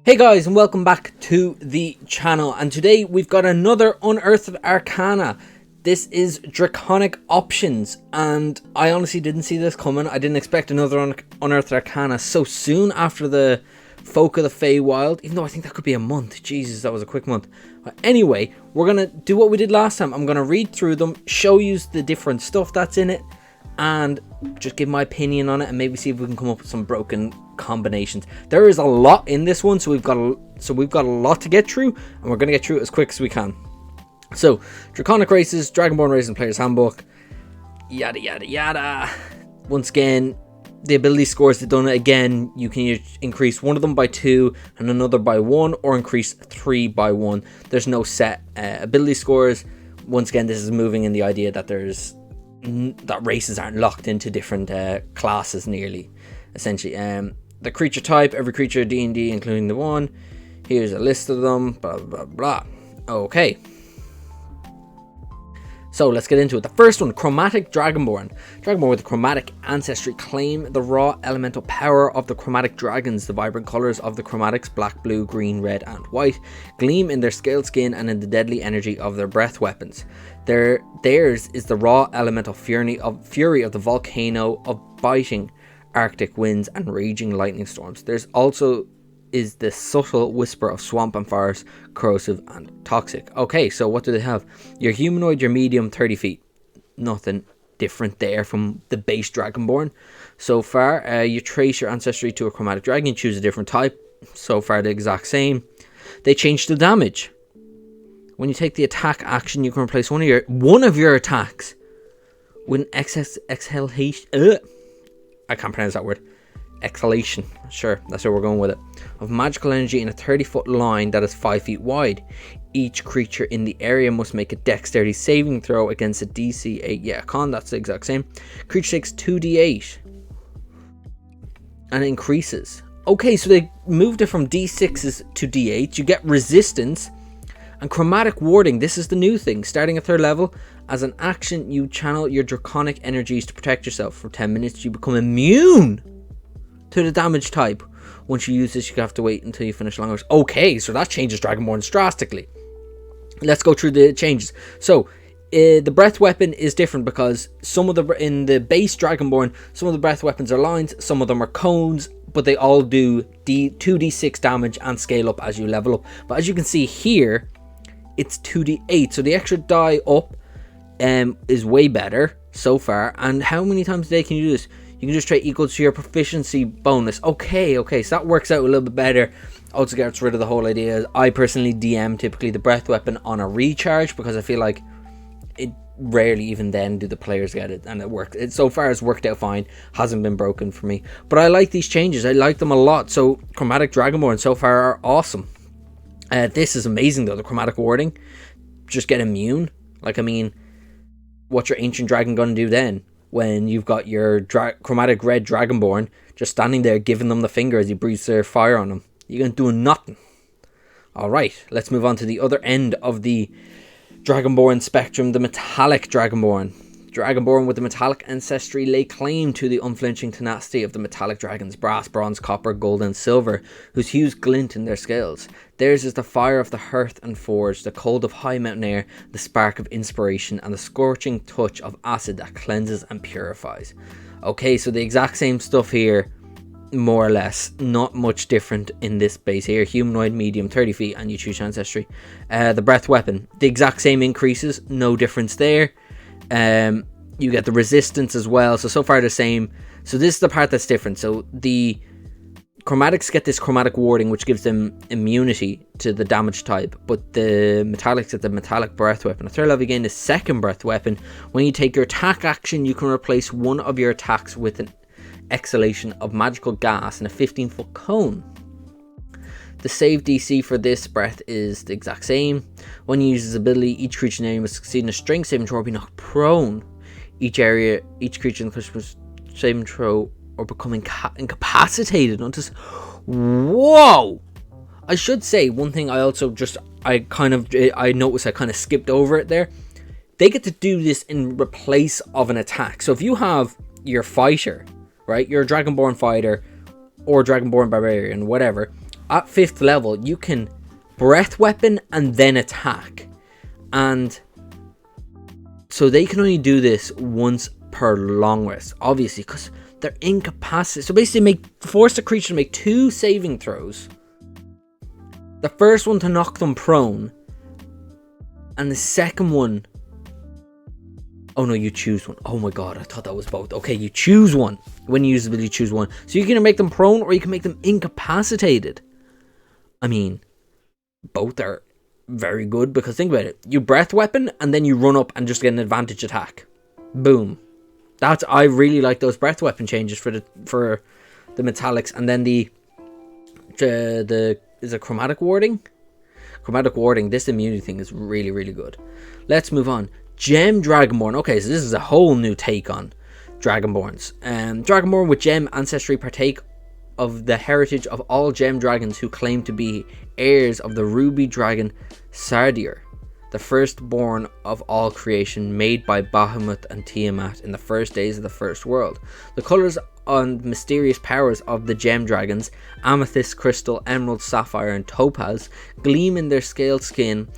Hey guys, and welcome back to the channel, and today we've got another Unearthed Arcana. This is Draconic Options, and I honestly didn't see this coming. I didn't expect another Unearthed Arcana so soon after the Folk of the Feywild, even though I think that could be a month. Jesus, that was a quick month. Anyway, we're going to do what we did last time. I'm going to read through them, show you the different stuff that's in it, and just give my opinion on it, and maybe see if we can come up with some broken combinations. There is a lot in this one, so we've got a lot to get through, and we're going to get through it as quick as we can. So, Draconic races, Dragonborn races, and Player's Handbook, yada yada yada. Once again, the ability scores, they've done it again. You can either increase one of them by 2 and another by 1, or increase 3 by 1. There's no set ability scores. Once again, this is moving in the idea that that races aren't locked into different classes nearly, essentially. The creature type, every creature D&D including the one. Here's a list of them, blah blah blah. Okay, so let's get into it. The first one, Chromatic Dragonborn. Dragonborn with a chromatic ancestry claim the raw elemental power of the chromatic dragons. The vibrant colors of the chromatics, black, blue, green, red, and white, gleam in their scaled skin and in the deadly energy of their breath weapons. Theirs is the raw elemental fury of the volcano of biting Arctic winds and raging lightning storms. There's also is the subtle whisper of swamp and forest, corrosive and toxic. Okay, so what do they have? You're humanoid, you're medium, 30 feet. Nothing different there from the base Dragonborn. So far, you trace your ancestry to a chromatic dragon, choose a different type. So far, the exact same. They changed the damage. When you take the attack action, you can replace one of your attacks with an exhalation. I can't pronounce that word. Exhalation. Sure, that's where we're going with it. Of magical energy in a 30-foot line that is 5 feet wide. Each creature in the area must make a dexterity saving throw against a DC 8. Yeah, con, that's the exact same. Creature takes 2d8. And it increases. Okay, so they moved it from d6s to d8s. You get resistance. And chromatic warding, this is the new thing. Starting at 3rd level, as an action, you channel your draconic energies to protect yourself. For 10 minutes, you become immune to the damage type. Once you use this, you have to wait until you finish long rest. Okay, so that changes Dragonborns drastically. Let's go through the changes. So, the breath weapon is different because in the base Dragonborn, some of the breath weapons are lines, some of them are cones, but they all do 2d6 damage and scale up as you level up. But as you can see here, it's 2d8, so the extra die up is way better so far. And how many times a day can you do this? You can just try equal to your proficiency bonus. Okay, so that works out a little bit better. Also gets rid of the whole idea. I personally DM typically the breath weapon on a recharge because I feel like it rarely even then do the players get it, and it works. It so far has worked out fine, hasn't been broken for me. But I like these changes, I like them a lot. So Chromatic Dragonborn so far are awesome. This is amazing though, the chromatic warding. Just get immune. Like, I mean, what's your ancient dragon gonna do then? When you've got your chromatic red Dragonborn just standing there giving them the finger as you breathe their fire on them. You're gonna do nothing. Alright, let's move on to the other end of the Dragonborn spectrum, the Metallic Dragonborn. Dragonborn with the metallic ancestry lay claim to the unflinching tenacity of the metallic dragons, brass, bronze, copper, gold and silver, whose hues glint in their scales. Theirs is the fire of the hearth and forge, the cold of high mountain air, the spark of inspiration, and the scorching touch of acid that cleanses and purifies. Okay, so the exact same stuff here, more or less. Not much different in this base here. Humanoid, medium, 30 feet, and you choose ancestry. The breath weapon, the exact same increases, no difference there. You get the resistance as well, so far the same. So this is the part that's different. So the chromatics get this chromatic warding, which gives them immunity to the damage type, but the metallics get the metallic breath weapon. A 3rd level, again, the 2nd breath weapon. When you take your attack action, you can replace one of your attacks with an exhalation of magical gas in a 15-foot cone. The save DC for this breath is the exact same. When you use this ability, each creature in the area must succeed in a strength saving throw or be knocked prone. Each creature in the cluster must saving throw or become incapacitated until... Whoa! I should say one thing. I noticed I kind of skipped over it there. They get to do this in replace of an attack. So if you have your fighter, right, you're a Dragonborn fighter or Dragonborn Barbarian, whatever, at 5th level, you can breath weapon and then attack. And so they can only do this once per long rest, obviously, because they're incapacitated. So basically force the creature to make 2 saving throws. The first one to knock them prone, and the second one... Oh no, you choose one. Oh my god, I thought that was both. Okay, you choose one. When you use the ability, you choose one. So you can either make them prone or you can make them incapacitated. I mean, both are very good, because think about it. You breath weapon and then you run up and just get an advantage attack. Boom. I really like those breath weapon changes for the metallics. And then the is it chromatic warding? Chromatic warding, this immunity thing is really, really good. Let's move on. Gem Dragonborn. Okay, so this is a whole new take on Dragonborns. Dragonborn with Gem ancestry partake of the heritage of all gem dragons who claim to be heirs of the ruby dragon Sardir, the firstborn of all creation, made by Bahamut and Tiamat in the first days of the first world. The colours and mysterious powers of the gem dragons, amethyst, crystal, emerald, sapphire and topaz, gleam in their scaled skin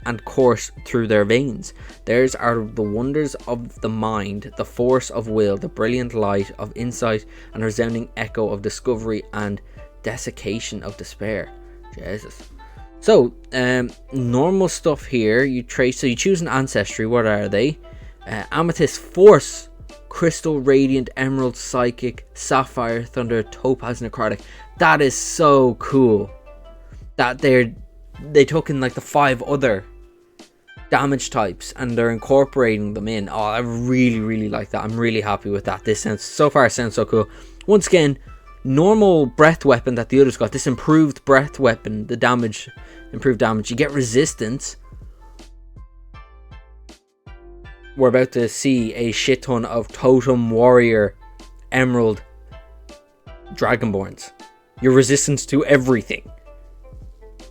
and course through their veins. Theirs are the wonders of the mind, the force of will, the brilliant light of insight, and resounding echo of discovery and desiccation of despair. Jesus. So, normal stuff here. You choose an ancestry. What are they? Amethyst, force, crystal, radiant, emerald, psychic, sapphire, thunder, topaz, necrotic. That is so cool. That they took in like the 5 other damage types and they're incorporating them in. Oh, I really, really like that. I'm really happy with that. This sounds so cool. Once again, normal breath weapon that the others got. This improved breath weapon, the damage, improved damage. You get resistance. We're about to see a shit ton of totem warrior emerald dragonborns. Your resistance to everything.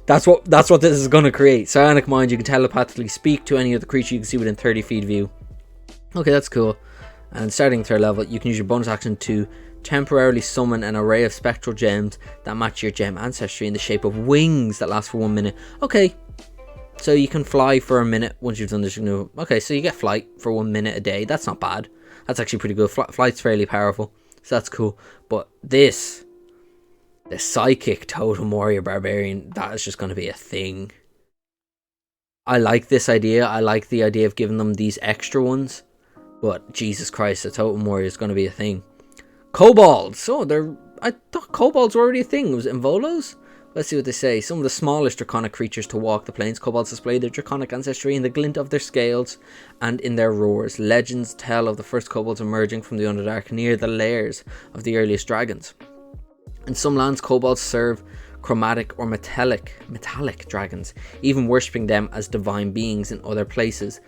That's what this is going to create. Psionic Mind, you can telepathically speak to any other creature you can see within 30 feet of you. Okay, that's cool. And starting 3rd level, you can use your bonus action to temporarily summon an array of spectral gems that match your gem ancestry in the shape of wings that last for 1 minute. Okay, so you can fly for a minute once you've done this. Okay, so you get flight for 1 minute a day. That's not bad. That's actually pretty good. Flight's fairly powerful, so that's cool. But this... the Psychic Totem Warrior Barbarian, that is just going to be a thing. I like this idea. I like the idea of giving them these extra ones. But Jesus Christ, the Totem Warrior is going to be a thing. Kobolds. Oh, I thought kobolds were already a thing. Was it in Volos? Let's see what they say. Some of the smallest draconic creatures to walk the plains. Kobolds display their draconic ancestry in the glint of their scales and in their roars. Legends tell of the first kobolds emerging from the Underdark near the lairs of the earliest dragons. In some lands, kobolds serve chromatic or metallic dragons, even worshipping them as divine beings. In other places,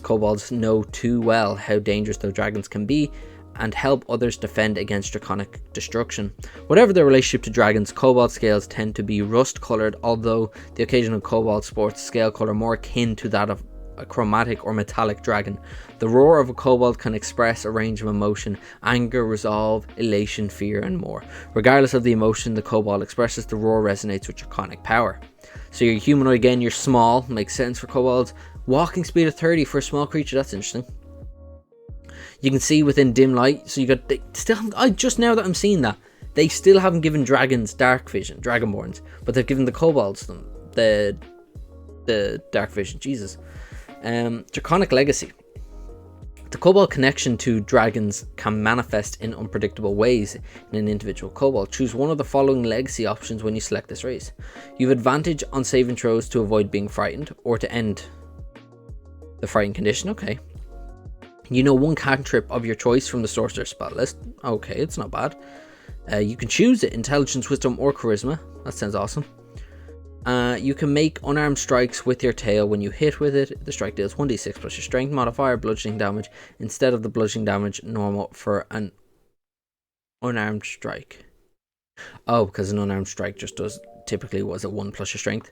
kobolds know too well how dangerous those dragons can be and help others defend against draconic destruction. Whatever their relationship to dragons, kobold scales tend to be rust-coloured, although the occasional kobold sports scale colour more akin to that of a chromatic or metallic dragon. The roar of a kobold can express a range of emotion: anger, resolve, elation, fear, and more. Regardless of the emotion the kobold expresses, the roar resonates with draconic power. So you're humanoid again, you're small, makes sense for kobolds. Walking speed of 30 for a small creature, that's interesting. You can see within dim light, so just now that I'm seeing that, they still haven't given dragons dark vision, dragonborns, but they've given the kobolds them the dark vision. Jesus. Draconic Legacy. The kobold connection to dragons can manifest in unpredictable ways in an individual kobold. Choose one of the following legacy options when you select this race. You have advantage on saving throws to avoid being frightened or to end the frightened condition. Okay. You know one cantrip of your choice from the Sorcerer spell list. Okay, it's not bad. You can choose it: Intelligence, Wisdom, or Charisma. That sounds awesome. You can make unarmed strikes with your tail. When you hit with it, the strike deals 1d6 plus your strength modifier bludgeoning damage instead of the bludgeoning damage normal for an unarmed strike. Oh, because an unarmed strike just typically was a 1 plus your strength.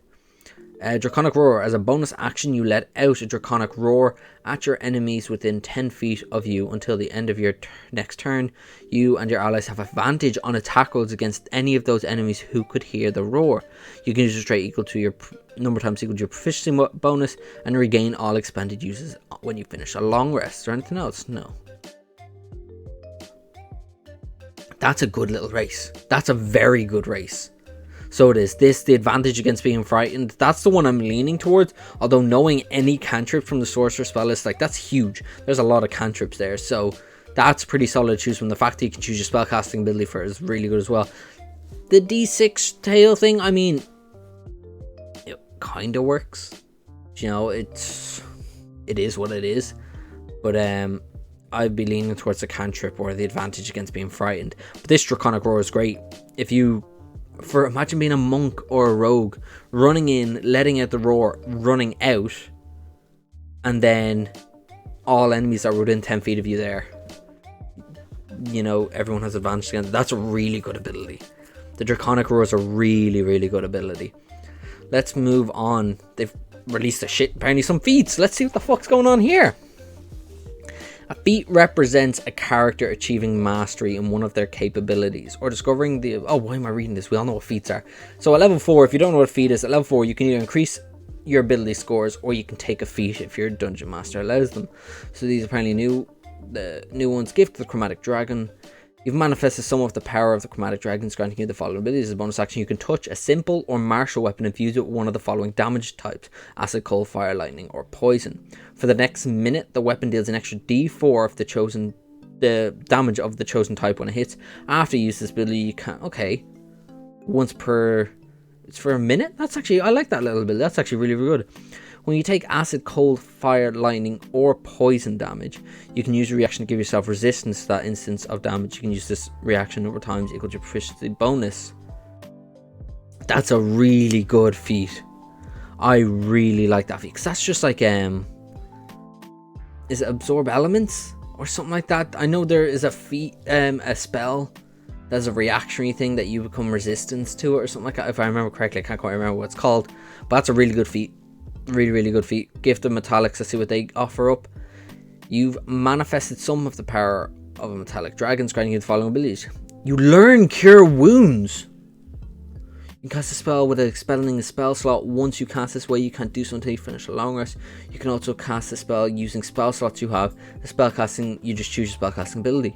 Draconic Roar. As a bonus action, you let out a Draconic Roar at your enemies within 10 feet of you until the end of your next turn. You and your allies have advantage on attack rolls against any of those enemies who could hear the roar. You can use a trait equal to your number times equal to your proficiency bonus and regain all expended uses when you finish a long rest. Or anything else? No. That's a good little race. That's a very good race. So it is this, the advantage against being frightened. That's the one I'm leaning towards. Although knowing any cantrip from the Sorcerer spell list, like, that's huge. There's a lot of cantrips there. So that's pretty solid to choose from. The fact that you can choose your spellcasting ability for it is really good as well. The D6 tail thing, I mean, it kind of works. You know, it is what it is. But I'd be leaning towards the cantrip or the advantage against being frightened. But this Draconic Roar is great. If you... imagine being a monk or a rogue, running in, letting out the roar, running out, and then all enemies are within 10 feet of you there. You know, everyone has advantage against. That's a really good ability. The Draconic Roar is a really, really good ability. Let's move on. They've released apparently some feats. Let's see what the fuck's going on here. A feat represents a character achieving mastery in one of their capabilities or discovering the... Oh, why am I reading this? We all know what feats are. So at level 4, if you don't know what a feat is, at level 4 you can either increase your ability scores or you can take a feat if your dungeon master allows them. So these are apparently new. The new ones: Gift of the Chromatic Dragon. You've manifested some of the power of the Chromatic Dragons, granting you the following abilities. As a bonus action, you can touch a simple or martial weapon and fuse it with one of the following damage types: acid, cold, fire, lightning, or poison. For the next minute, the weapon deals an extra d4 of the damage of the chosen type when it hits. After you use this ability, you can... Okay. Once per... It's for a minute? That's actually... I like that little bit. That's actually really, really good. When you take acid, cold, fire, lightning, or poison damage, you can use a reaction to give yourself resistance to that instance of damage. You can use this reaction over times equal to your proficiency bonus. That's a really good feat. I really like that feat, because that's just like... Is it Absorb Elements? Or something like that? I know there is a feat, a spell that's a reactionary thing that you become resistance to it or something like that. If I remember correctly, I can't quite remember what it's called. But that's a really good feat. Really, really good feat. Gift of Metallics, let's see what they offer up. You've manifested some of the power of a metallic dragon, granting you the following abilities. You learn Cure Wounds. You can cast a spell with expelling a spell slot. Once you cast this way, you can't do so until you finish a long rest. You can also cast a spell using spell slots you have. The spellcasting, you just choose your spellcasting ability.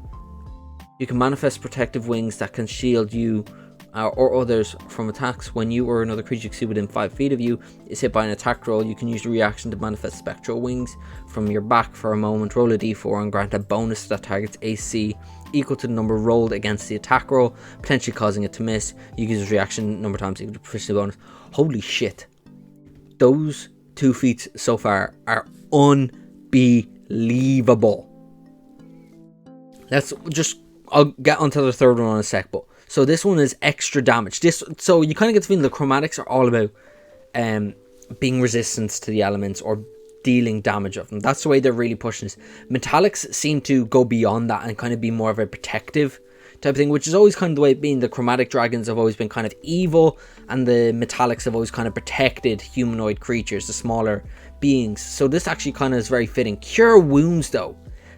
You can manifest protective wings that can shield you or others from attacks. When you or another creature you see within 5 feet of you is hit by an attack roll, you can use the reaction to manifest spectral wings from your back for a moment. Roll a d4 and grant a bonus that targets AC equal to the number rolled against the attack roll, potentially causing it to miss. You can use reaction number times equal to proficiency bonus. Holy shit. Those two feats so far are unbelievable. I'll get onto the third one in a sec, but so this one is extra damage. So you kind of get the feeling the chromatics are all about being resistant to the elements or dealing damage of them. That's the way they're really pushing this. Metallics seem to go beyond that and kind of be more of a protective type of thing, which is always kind of the way it being. The chromatic dragons have always been kind of evil, and the metallics have always kind of protected humanoid creatures, the smaller beings. So this actually kind of is very fitting. Cure Wounds though,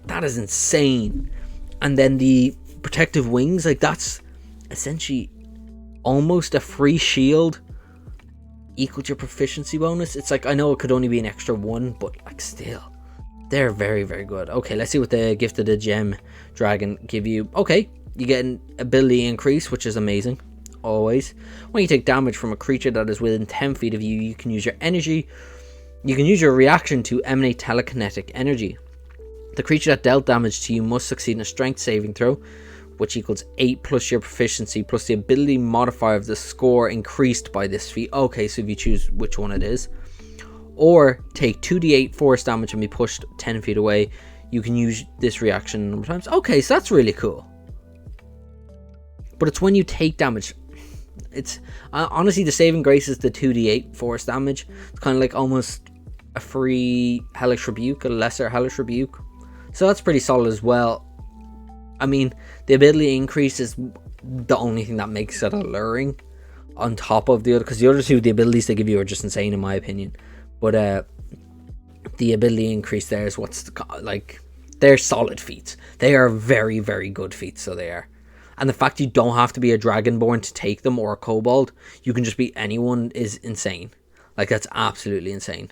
that is insane. And then the protective wings, like that's essentially almost a free shield equal to your proficiency bonus. It's like, I know it could only be an extra one, but like still, they're very, very good. Okay, let's see what the Gift of the Gem Dragon give you. Okay, you get an ability increase, which is amazing, always. When you take damage from a creature that is within 10 feet of you, you can use your energy. You can use your reaction to emanate telekinetic energy. The creature that dealt damage to you must succeed in a strength saving throw, which equals 8 plus your proficiency plus the ability modifier of the score increased by this feat. Okay, so if you choose which one it is. Or take 2d8 force damage and be pushed 10 feet away. You can use this reaction a number of times. Okay, so that's really cool. But it's when you take damage. It's honestly, the saving grace is the 2d8 force damage. It's kind of like almost a free Hellish Rebuke, a lesser Hellish Rebuke. So that's pretty solid as well. I mean, the ability increase is the only thing that makes it alluring. on top of the other, because the other two, the abilities they give you are just insane in my opinion. But the ability increase there is like, they're solid feats. They are very, very good feats, so they are. And the fact you don't have to be a Dragonborn to take them, or a Cobalt, you can just be anyone, is insane. Like, that's absolutely insane.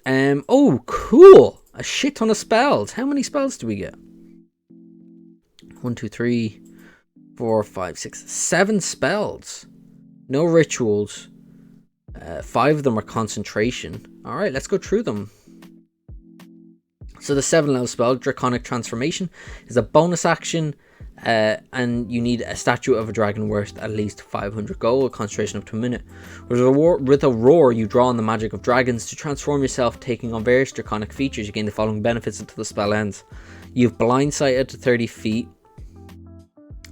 Oh, cool! A shit ton of spells. How many spells do we get? 1, 2, 3, 4, 5, 6, 7 spells. No rituals. 5 of them are concentration. Alright, let's go through them. So the 7th level spell, Draconic Transformation, is a bonus action, and you need a statue of a dragon worth at least 500 gold, concentration up to a minute. With a roar, you draw on the magic of dragons to transform yourself, taking on various draconic features. You gain the following benefits until the spell ends. You've blind sighted to 30 feet,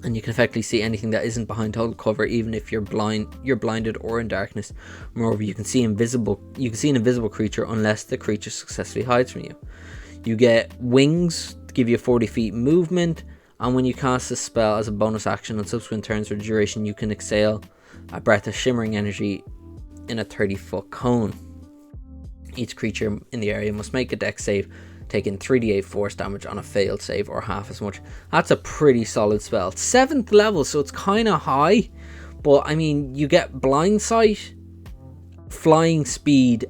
and you can effectively see anything that isn't behind total cover, even if you're blinded or in darkness. Moreover, you can see an invisible creature unless the creature successfully hides from you. You get wings to give you 40 feet movement, and when you cast this spell as a bonus action on subsequent turns for the duration, you can exhale a breath of shimmering energy in a 30-foot cone. Each creature in the area must make a dex save, taking 3d8 force damage on a failed save, or half as much. That's a pretty solid spell. 7th level, so it's kind of high, but I mean, you get blind sight, flying speed,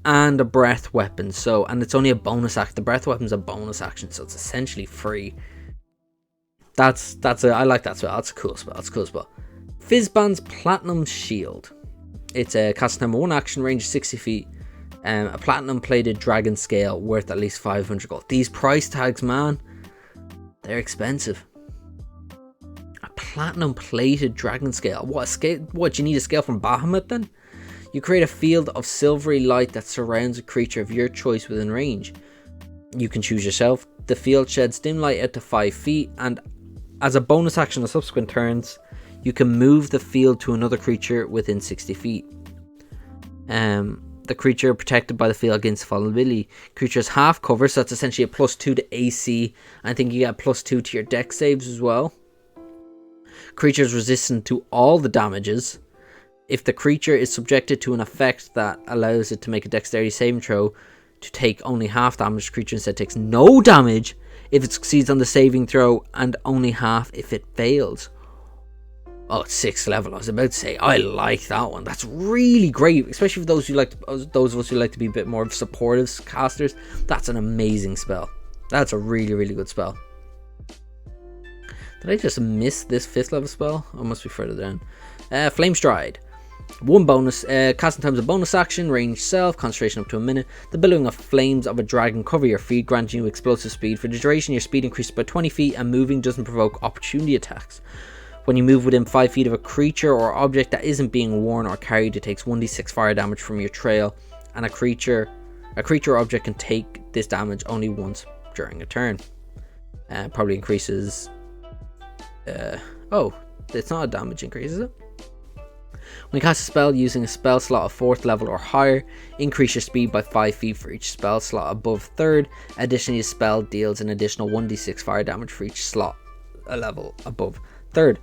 and a breath weapon. So, and it's only a bonus action. The breath weapon's a bonus action, so it's essentially free. I like that spell. That's a cool spell. Fizbands Platinum Shield. It's a cast number 1 action, range 60 feet. A platinum plated dragon scale worth at least 500 gold. These price tags, man, they're expensive. A platinum plated dragon scale. What, a scale? What, you need a scale from Bahamut then? You create a field of silvery light that surrounds a creature of your choice within range. You can choose yourself. The field sheds dim light out to 5 feet, and as a bonus action on subsequent turns, you can move the field to another creature within 60 feet. The creature protected by the field against vulnerability. Creature's half cover, so that's essentially a +2 to AC. I think you get a +2 to your dex saves as well. Creature's resistant to all the damages. If the creature is subjected to an effect that allows it to make a dexterity saving throw to take only half damage, the creature instead takes no damage if it succeeds on the saving throw, and only half if it fails. Oh, it's 6th level. I was about to say, I like that one. That's really great, especially for those of us who like to be a bit more supportive casters. That's an amazing spell. That's a really, really good spell. Did I just miss this 5th level spell? I must be further down. Flamestride. 1 bonus, casting times a bonus action, range self, concentration up to a minute. The billowing of flames of a dragon cover your feet, granting you explosive speed. For the duration, your speed increases by 20 feet, and moving doesn't provoke opportunity attacks. When you move within 5 feet of a creature or object that isn't being worn or carried, it takes 1d6 fire damage from your trail, and a creature or object can take this damage only once during a turn. Probably increases... oh, it's not a damage increase, is it? When you cast a spell using a spell slot of 4th level or higher, increase your speed by 5 feet for each spell slot above 3rd. Additionally, the spell deals an additional 1d6 fire damage for each slot a level above 3rd.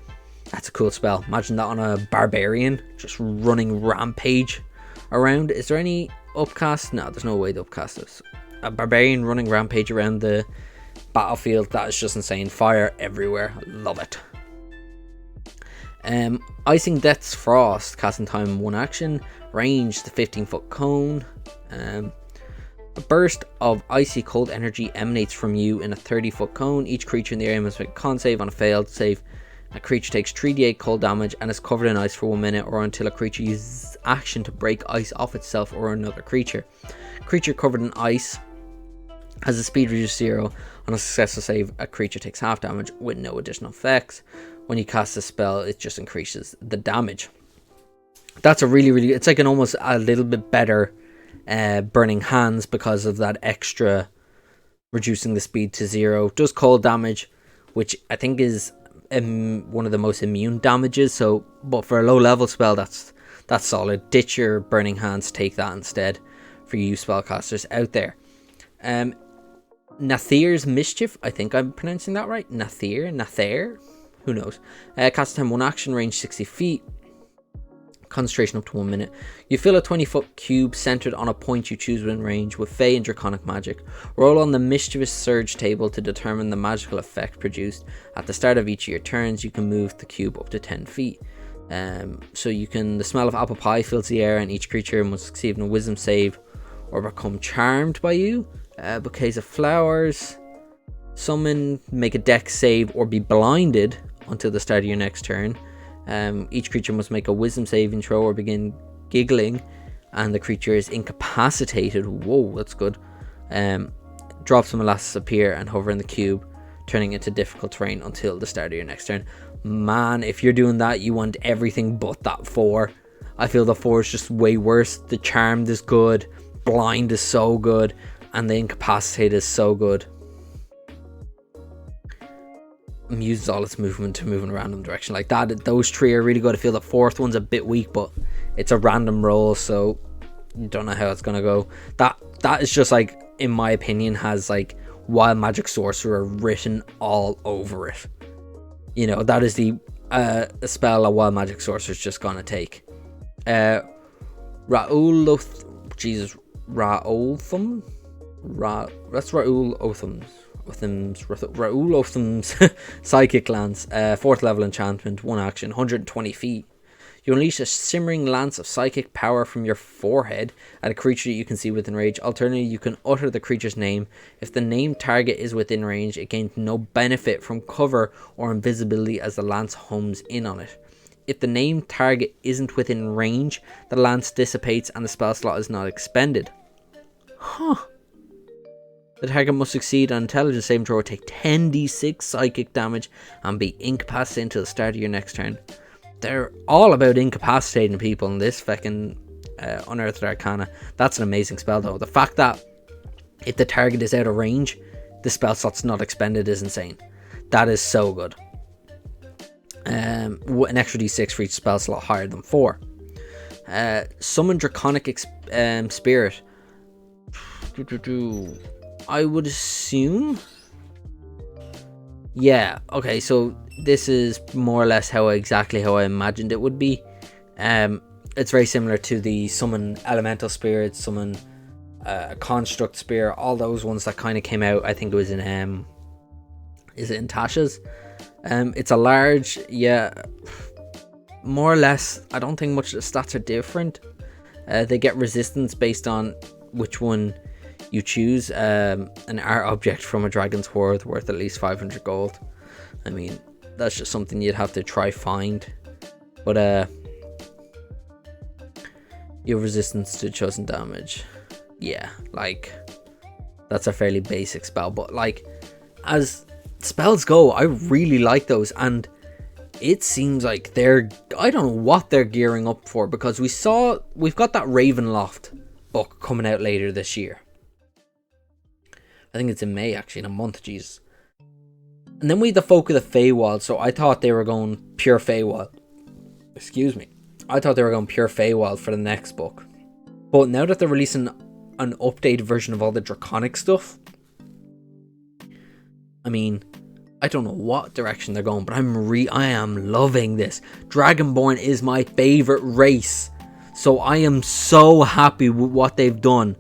That's a cool spell. Imagine that on a barbarian, just running rampage around. Is there any upcast? No, there's no way to upcast this. A barbarian running rampage around the battlefield, that is just insane. Fire everywhere. Love it. Icing Death's Frost, casting time 1 action, range the 15-foot cone. A burst of icy cold energy emanates from you in a 30-foot cone. Each creature in the area must make a con save. On a failed save, a creature takes 3d8 cold damage and is covered in ice for 1 minute, or until a creature uses action to break ice off itself or another creature. Creature covered in ice has a speed reduced 0. On a successful save, a creature takes half damage with no additional effects. When you cast a spell, it just increases the damage. That's a really, it's like an almost a little bit better Burning Hands, because of that extra reducing the speed to 0. Does cold damage, which I think is one of the most immune damages. So, but for a low level spell, that's solid. Ditch your Burning Hands, take that instead for you spellcasters out there. Nathirs Mischief, I think I'm pronouncing that right. Nathir, who knows? Cast time 1 action, range 60 feet. Concentration up to 1 minute. You fill a 20-foot cube centered on a point you choose within range with Fey and Draconic magic. Roll on the Mischievous Surge table to determine the magical effect produced. At the start of each of your turns, you can move the cube up to 10 feet. So you can, the smell of apple pie fills the air and each creature must succeed in a wisdom save or become charmed by you. Bouquets of flowers. Summon, make a dex save or be blinded until the start of your next turn. Each creature must make a wisdom saving throw or begin giggling, and the creature is incapacitated. Whoa, that's good. Drop some molasses appear and hover in the cube, turning into difficult terrain until the start of your next turn. Man, if you're doing that, you want everything but that 4. I feel the 4 is just way worse. The charmed is good, blind is so good, and the incapacitate is so good. Uses all its movement to move in a random direction like that. Those 3 are really good. I feel the 4th one's a bit weak, but it's a random roll, so you don't know how it's gonna go. That is just like, in my opinion, has like Wild Magic Sorcerer written all over it. You know, that is the spell a Wild Magic Sorcerer is just gonna take. Raoul Otham's Psychic Lance, 4th level enchantment, 1 action, 120 feet. You unleash a shimmering lance of psychic power from your forehead at a creature you can see within range. Alternatively, you can utter the creature's name. If the named target is within range, it gains no benefit from cover or invisibility as the lance homes in on it. If the named target isn't within range, the lance dissipates and the spell slot is not expended. Huh. The target must succeed on intelligence saving throw or take 10d6 psychic damage and be incapacitated until the start of your next turn. They're all about incapacitating people in this fucking Unearthed Arcana. That's an amazing spell though. The fact that if the target is out of range, the spell slot's not expended is insane. That is so good. An extra d6 for each spell slot higher than 4. Summon Draconic Spirit. I would assume. Yeah, okay, so this is more or less exactly how I imagined it would be. It's very similar to the summon elemental spirits, summon a construct spear, all those ones that kind of came out. I think it was in is it in Tasha's? It's a large, yeah, more or less. I don't think much of the stats are different. They get resistance based on which one you choose. An art object from a dragon's hoard worth at least 500 gold. I mean, that's just something you'd have to try find. But you have resistance to chosen damage. Yeah, like that's a fairly basic spell, but like as spells go, I really like those, and it seems like I don't know what they're gearing up for, because we've got that Ravenloft book coming out later this year. I think it's in May, actually, in a month, Jesus. And then we had the Folk of the Feywild, so I thought they were going pure Feywild. Excuse me. I thought they were going pure Feywild for the next book. But now that they're releasing an updated version of all the Draconic stuff, I mean, I don't know what direction they're going, but I am loving this. Dragonborn is my favorite race, so I am so happy with what they've done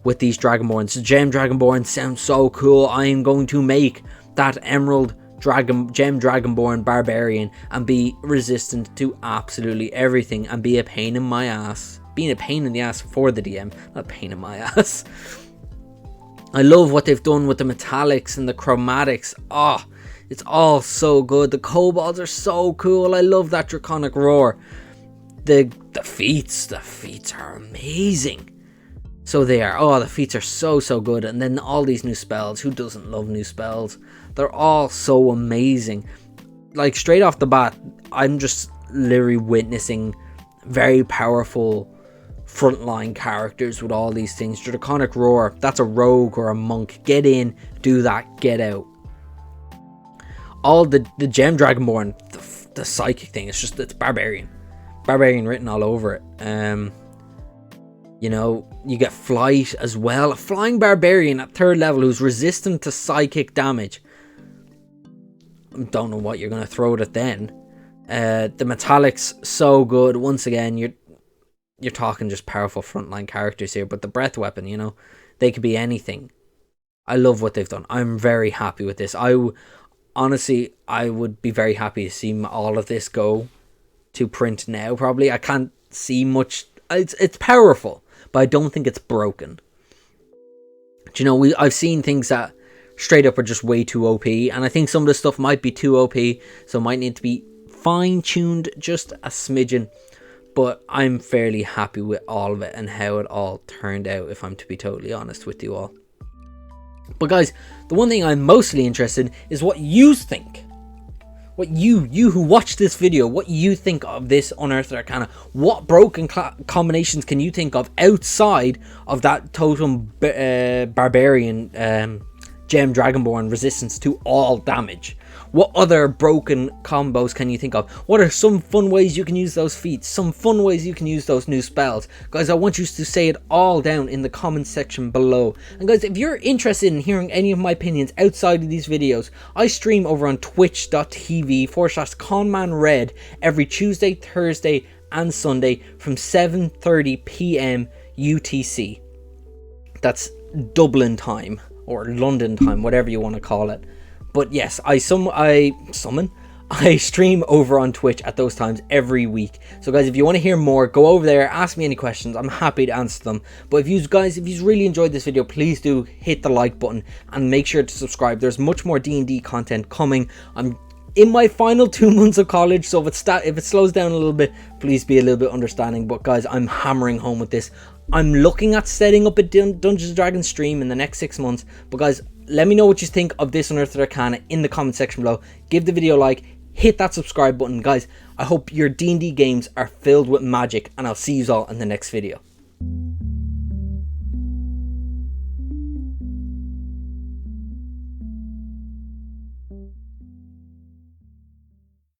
with these Dragonborns. Gem Dragonborn sounds so cool. I am going to make that Emerald Gem Dragonborn Barbarian and be resistant to absolutely everything and be a pain in my ass. Being a pain in the ass for the DM, not a pain in my ass. I love what they've done with the metallics and the chromatics. It's all so good. The Cobalts are so cool. I love that Draconic Roar. The feats are amazing. So they are. The feats are so good. And then all these new spells. Who doesn't love new spells? They're all so amazing. Like, straight off the bat, I'm just literally witnessing very powerful frontline characters with all these things. Draconic Roar, that's a rogue or a monk. Get in, do that, get out. All the Gem Dragonborn, the psychic thing, it's barbarian written all over it. You know, you get flight as well. A flying barbarian at 3rd level who's resistant to psychic damage. Don't know what you're going to throw at it then. The metallics, so good. Once again, you're talking just powerful frontline characters here. But the breath weapon, you know, they could be anything. I love what they've done. I'm very happy with this. Honestly, I would be very happy to see all of this go to print now. Probably, I can't see much. It's powerful, but I don't think it's broken. Do you know, I've seen things that straight up are just way too OP, and I think some of the stuff might be too OP, so it might need to be fine-tuned just a smidgen. But I'm fairly happy with all of it and how it all turned out, if I'm to be totally honest with you all. But guys, the one thing I'm mostly interested in is what you think. What you who watched this video, what you think of this Unearthed Arcana. What broken combinations can you think of outside of that Totem Barbarian Gem Dragonborn resistance to all damage? What other broken combos can you think of? What are some fun ways you can use those feats? Some fun ways you can use those new spells? Guys, I want you to say it all down in the comment section below. And guys, if you're interested in hearing any of my opinions outside of these videos, I stream over on twitch.tv/ConManRed every Tuesday, Thursday and Sunday from 7:30 PM UTC. That's Dublin time or London time, whatever you want to call it. But yes, I stream over on Twitch at those times every week. So guys, if you want to hear more, go over there, ask me any questions. I'm happy to answer them. But if you really enjoyed this video, please do hit the like button and make sure to subscribe. There's much more D&D content coming. I'm in my final 2 months of college, so if it slows down a little bit, please be a little bit understanding. But guys, I'm hammering home with this. I'm looking at setting up a Dungeons & Dragons stream in the next 6 months. But guys, let me know what you think of this Unearthed Arcana in the comment section below. Give the video a like, hit that subscribe button. Guys, I hope your D&D games are filled with magic, and I'll see you all in the next video.